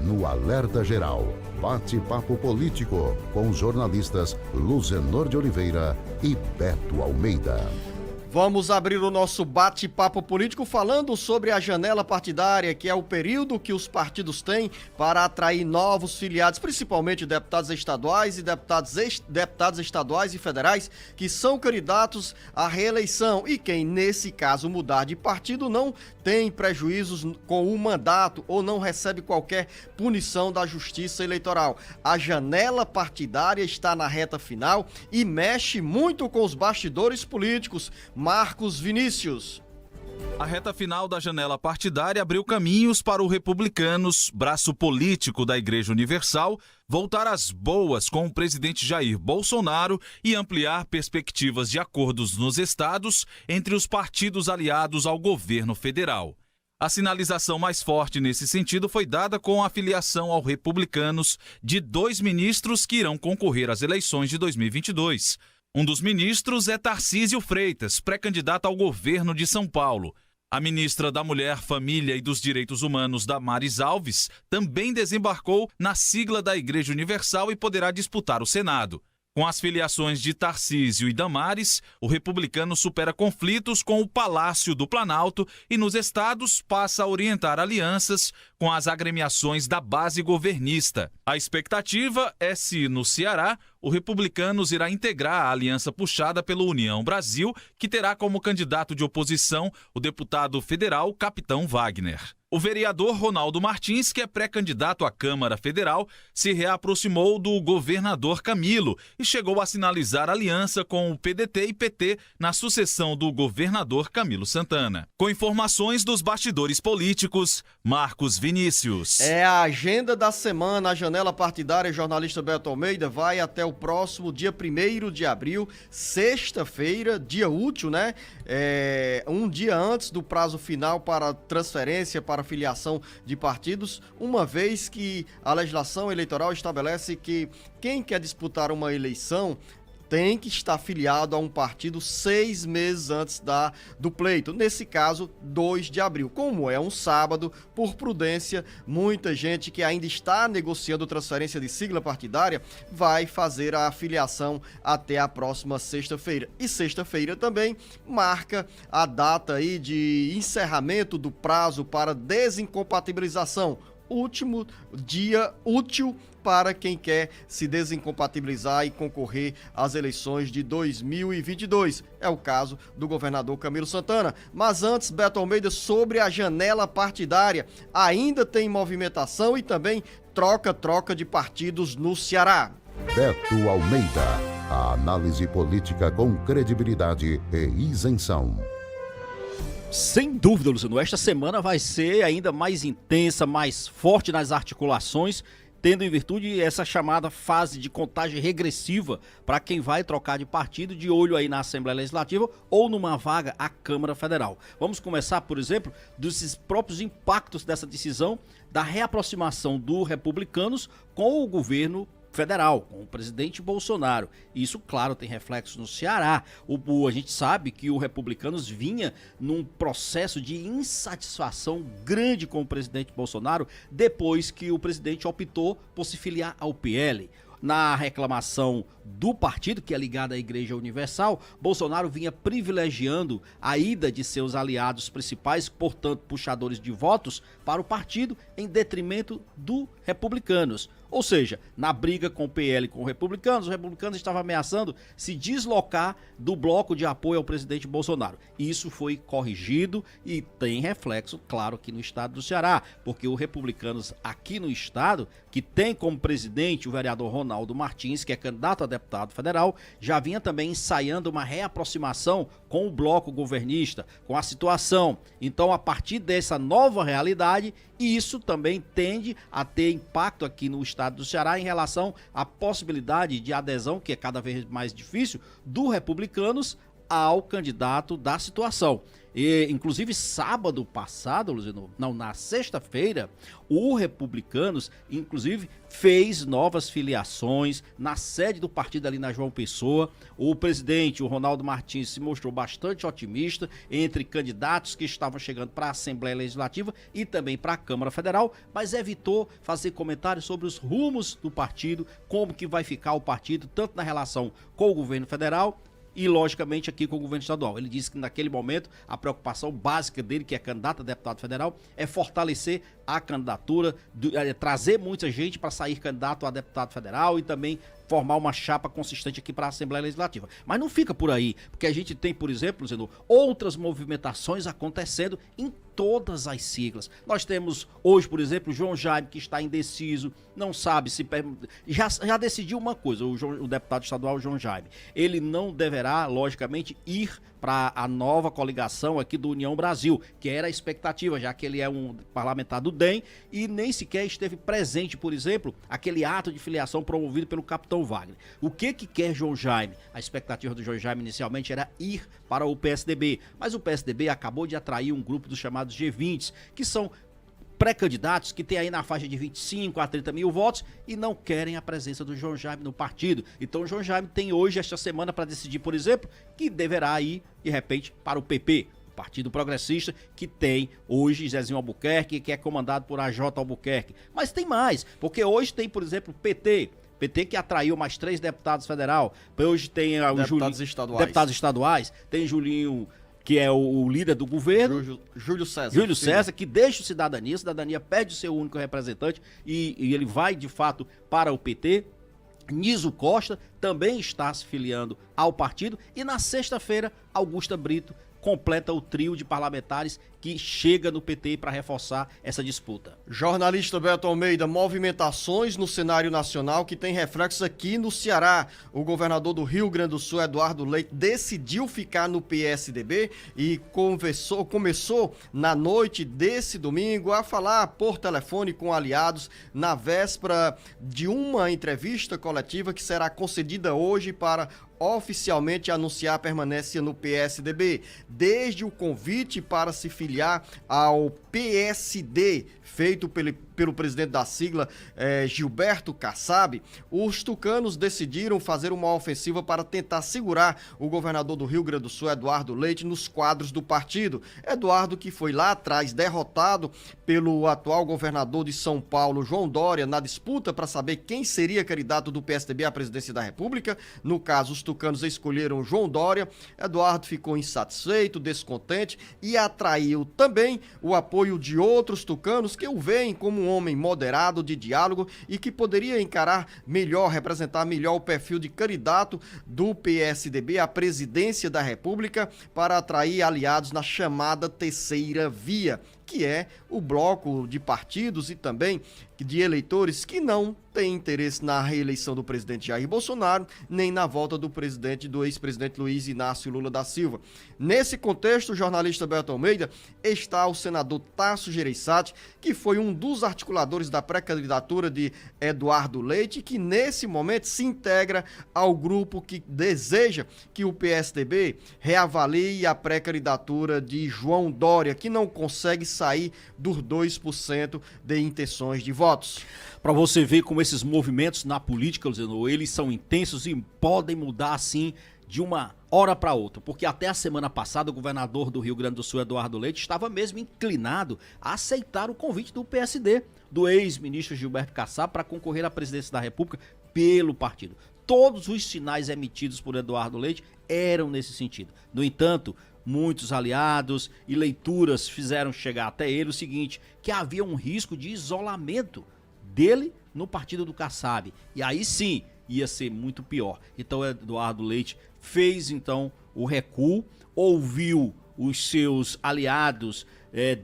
no Alerta Geral. Bate-papo político com os jornalistas Luzenor de Oliveira e Beto Almeida. Vamos abrir o nosso bate-papo político falando sobre a janela partidária, que é o período que os partidos têm para atrair novos filiados, principalmente deputados estaduais e deputados estaduais e federais que são candidatos à reeleição e quem, nesse caso, mudar de partido não tem prejuízos com o mandato ou não recebe qualquer punição da Justiça Eleitoral. A janela partidária está na reta final e mexe muito com os bastidores políticos. Marcos Vinícius. A reta final da janela partidária abriu caminhos para o Republicanos, braço político da Igreja Universal, voltar às boas com o presidente Jair Bolsonaro e ampliar perspectivas de acordos nos estados entre os partidos aliados ao governo federal. A sinalização mais forte nesse sentido foi dada com a filiação ao Republicanos de 2 ministros que irão concorrer às eleições de 2022. Um dos ministros é Tarcísio Freitas, pré-candidato ao governo de São Paulo. A ministra da Mulher, Família e dos Direitos Humanos, Damares Alves, também desembarcou na sigla da Igreja Universal e poderá disputar o Senado. Com as filiações de Tarcísio e Damares, o republicano supera conflitos com o Palácio do Planalto e nos estados passa a orientar alianças com as agremiações da base governista. A expectativa é se, no Ceará, o Republicanos irá integrar a aliança puxada pela União Brasil, que terá como candidato de oposição o deputado federal Capitão Wagner. O vereador Ronaldo Martins, que é pré-candidato à Câmara Federal, se reaproximou do governador Camilo e chegou a sinalizar aliança com o PDT e PT na sucessão do governador Camilo Santana. Com informações dos bastidores políticos, Marcos Vinícius. É a agenda da semana, a janela partidária. Jornalista Beto Almeida vai até o próximo dia 1º de abril, sexta-feira, dia útil, né? Um dia antes do prazo final para transferência, para filiação de partidos, uma vez que a legislação eleitoral estabelece que quem quer disputar uma eleição tem que estar filiado a um partido 6 meses antes do pleito. Nesse caso, 2 de abril. Como é um sábado, por prudência, muita gente que ainda está negociando transferência de sigla partidária vai fazer a filiação até a próxima sexta-feira. E sexta-feira também marca a data aí de encerramento do prazo para desincompatibilização. Último dia útil para quem quer se desincompatibilizar e concorrer às eleições de 2022. É o caso do governador Camilo Santana. Mas antes, Beto Almeida, sobre a janela partidária, ainda tem movimentação e também troca de partidos no Ceará. Beto Almeida, a análise política com credibilidade e isenção. Sem dúvida, Luciano, esta semana vai ser ainda mais intensa, mais forte nas articulações, tendo em virtude essa chamada fase de contagem regressiva para quem vai trocar de partido, de olho aí na Assembleia Legislativa ou numa vaga à Câmara Federal. Vamos começar, por exemplo, dos próprios impactos dessa decisão da reaproximação do Republicanos com o governo federal, com o presidente Bolsonaro. Isso, claro, tem reflexos no Ceará. A gente sabe que o Republicanos vinha num processo de insatisfação grande com o presidente Bolsonaro depois que o presidente optou por se filiar ao PL. Na reclamação do partido, que é ligado à Igreja Universal, Bolsonaro vinha privilegiando a ida de seus aliados principais, portanto puxadores de votos, para o partido em detrimento do Republicanos. Ou seja, na briga com o PL e com os Republicanos estavam ameaçando se deslocar do bloco de apoio ao presidente Bolsonaro. Isso foi corrigido e tem reflexo, claro, aqui no estado do Ceará, porque o Republicanos aqui no estado, que tem como presidente o vereador Ronaldo Martins, que é candidato a deputado federal, já vinha também ensaiando uma reaproximação com o bloco governista, com a situação. Então, a partir dessa nova realidade, isso também tende a ter impacto aqui no estado do Ceará em relação à possibilidade de adesão, que é cada vez mais difícil, do Republicanos ao candidato da situação. E, inclusive, sábado passado, Luciano, não, na sexta-feira, o Republicanos, inclusive, fez novas filiações na sede do partido ali na João Pessoa. O presidente, o Ronaldo Martins, se mostrou bastante otimista entre candidatos que estavam chegando para a Assembleia Legislativa e também para a Câmara Federal, mas evitou fazer comentários sobre os rumos do partido, como que vai ficar o partido, tanto na relação com o governo federal e, logicamente, aqui com o governo estadual. Ele disse que, naquele momento, a preocupação básica dele, que é candidato a deputado federal, é fortalecer a candidatura, trazer muita gente para sair candidato a deputado federal e também formar uma chapa consistente aqui para a Assembleia Legislativa. Mas não fica por aí, porque a gente tem, por exemplo, Zeno, outras movimentações acontecendo em todas as siglas. Nós temos hoje, por exemplo, o João Jaime, que está indeciso, não sabe se... Já decidiu uma coisa, o deputado estadual João Jaime. Ele não deverá, logicamente, ir para a nova coligação aqui do União Brasil, que era a expectativa, já que ele é um parlamentar do DEM e nem sequer esteve presente, por exemplo, aquele ato de filiação promovido pelo capitão Wagner. O que quer João Jaime? A expectativa do João Jaime inicialmente era ir para o PSDB, mas o PSDB acabou de atrair um grupo dos chamados G20, que são pré-candidatos que tem aí na faixa de 25 a 30 mil votos e não querem a presença do João Jaime no partido. Então o João Jaime tem hoje, esta semana, para decidir, por exemplo, que deverá ir, de repente, para o PP, Partido Progressista, que tem hoje Zezinho Albuquerque, que é comandado por AJ Albuquerque. Mas tem mais, porque hoje tem, por exemplo, PT que atraiu mais 3 deputados federal. Hoje tem deputados estaduais. Tem Julinho, que é o líder do governo. Júlio César, que deixa o Cidadania perde o seu único representante e ele vai, de fato, para o PT. Niso Costa também está se filiando ao partido. E na sexta-feira, Augusta Brito completa o trio de parlamentares que chega no PT para reforçar essa disputa. Jornalista Beto Almeida, movimentações no cenário nacional que tem reflexos aqui no Ceará. O governador do Rio Grande do Sul, Eduardo Leite, decidiu ficar no PSDB e começou na noite desse domingo a falar por telefone com aliados na véspera de uma entrevista coletiva que será concedida hoje para oficialmente anunciar a permanência no PSDB. Desde o convite para se filiar ao PSD, feito pelo presidente da sigla, Gilberto Kassab, os tucanos decidiram fazer uma ofensiva para tentar segurar o governador do Rio Grande do Sul, Eduardo Leite, nos quadros do partido. Eduardo, que foi lá atrás derrotado pelo atual governador de São Paulo, João Dória, na disputa para saber quem seria candidato do PSDB à presidência da República. No caso, os tucanos escolheram João Dória. Eduardo ficou insatisfeito, descontente e atraiu também o apoio de outros tucanos que o veem como um homem moderado, de diálogo e que poderia representar melhor o perfil de candidato do PSDB à presidência da República para atrair aliados na chamada terceira via, que é o bloco de partidos e também de eleitores que não têm interesse na reeleição do presidente Jair Bolsonaro, nem na volta do ex-presidente Luiz Inácio Lula da Silva. Nesse contexto, o jornalista Beto Almeida, está o senador Tasso Gereissati, que foi um dos articuladores da pré-candidatura de Eduardo Leite, que nesse momento se integra ao grupo que deseja que o PSDB reavalie a pré-candidatura de João Dória, que não consegue sair dos 2% de intenções de votos. Para você ver como esses movimentos na política, Luciano, eles são intensos e podem mudar assim de uma hora para outra, porque até a semana passada o governador do Rio Grande do Sul, Eduardo Leite, estava mesmo inclinado a aceitar o convite do PSD, do ex-ministro Gilberto Kassab, para concorrer à presidência da República pelo partido. Todos os sinais emitidos por Eduardo Leite eram nesse sentido. No entanto, muitos aliados e leituras fizeram chegar até ele o seguinte, que havia um risco de isolamento dele no partido do Kassab. E aí sim, ia ser muito pior. Então Eduardo Leite fez então o recuo, ouviu os seus aliados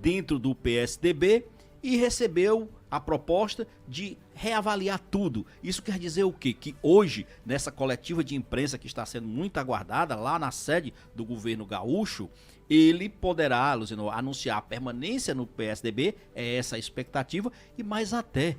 dentro do PSDB e recebeu a proposta de reavaliar tudo. Isso quer dizer o quê? Que hoje, nessa coletiva de imprensa que está sendo muito aguardada lá na sede do governo gaúcho, ele poderá, Luciano, anunciar a permanência no PSDB, é essa a expectativa, e mais até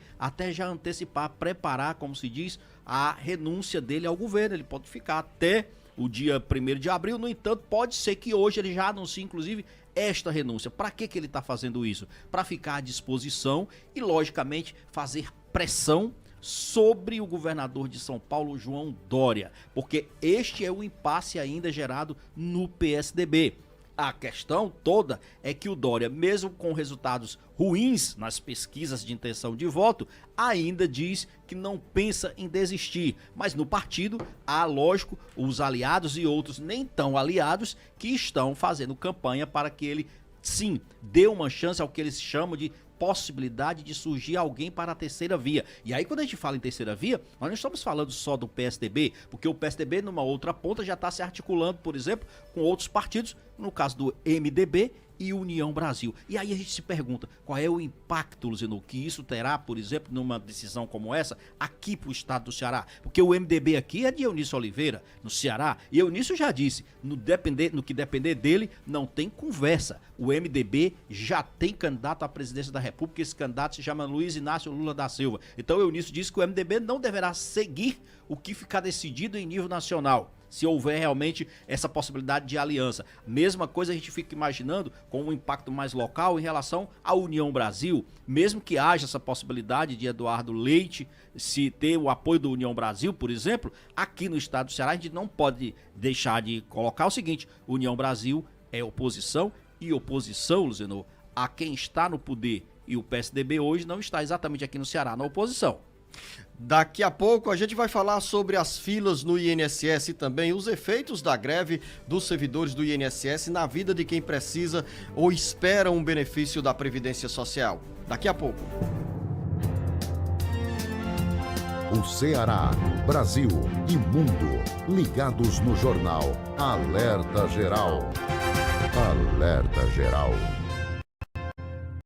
já antecipar, preparar, como se diz, a renúncia dele ao governo. Ele pode ficar até o dia 1º de abril. No entanto, pode ser que hoje ele já anuncie, inclusive, esta renúncia. Para que ele está fazendo isso? Para ficar à disposição e, logicamente, fazer pressão sobre o governador de São Paulo, João Dória, porque este é o impasse ainda gerado no PSDB. A questão toda é que o Dória, mesmo com resultados ruins nas pesquisas de intenção de voto, ainda diz que não pensa em desistir. Mas no partido há, lógico, os aliados e outros nem tão aliados que estão fazendo campanha para que ele, sim, dê uma chance ao que eles chamam de possibilidade de surgir alguém para a terceira via. E aí, quando a gente fala em terceira via, nós não estamos falando só do PSDB, porque o PSDB, numa outra ponta, já está se articulando, por exemplo, com outros partidos, no caso do MDB e União Brasil. E aí a gente se pergunta, qual é o impacto, Luziano, que isso terá, por exemplo, numa decisão como essa, aqui para o estado do Ceará? Porque o MDB aqui é de Eunício Oliveira, no Ceará, e Eunício já disse, no que depender dele, não tem conversa. O MDB já tem candidato à presidência da República, esse candidato se chama Luiz Inácio Lula da Silva. Então Eunício disse que o MDB não deverá seguir o que ficar decidido em nível nacional, se houver realmente essa possibilidade de aliança. Mesma coisa a gente fica imaginando com um impacto mais local em relação à União Brasil. Mesmo que haja essa possibilidade de Eduardo Leite se ter o apoio da União Brasil, por exemplo, aqui no estado do Ceará a gente não pode deixar de colocar o seguinte: União Brasil é oposição, e oposição, Luziano, a quem está no poder. E o PSDB hoje não está exatamente aqui no Ceará na oposição. Daqui a pouco a gente vai falar sobre as filas no INSS e também os efeitos da greve dos servidores do INSS na vida de quem precisa ou espera um benefício da Previdência Social. Daqui a pouco. O Ceará, Brasil e mundo ligados no jornal Alerta Geral. Alerta Geral.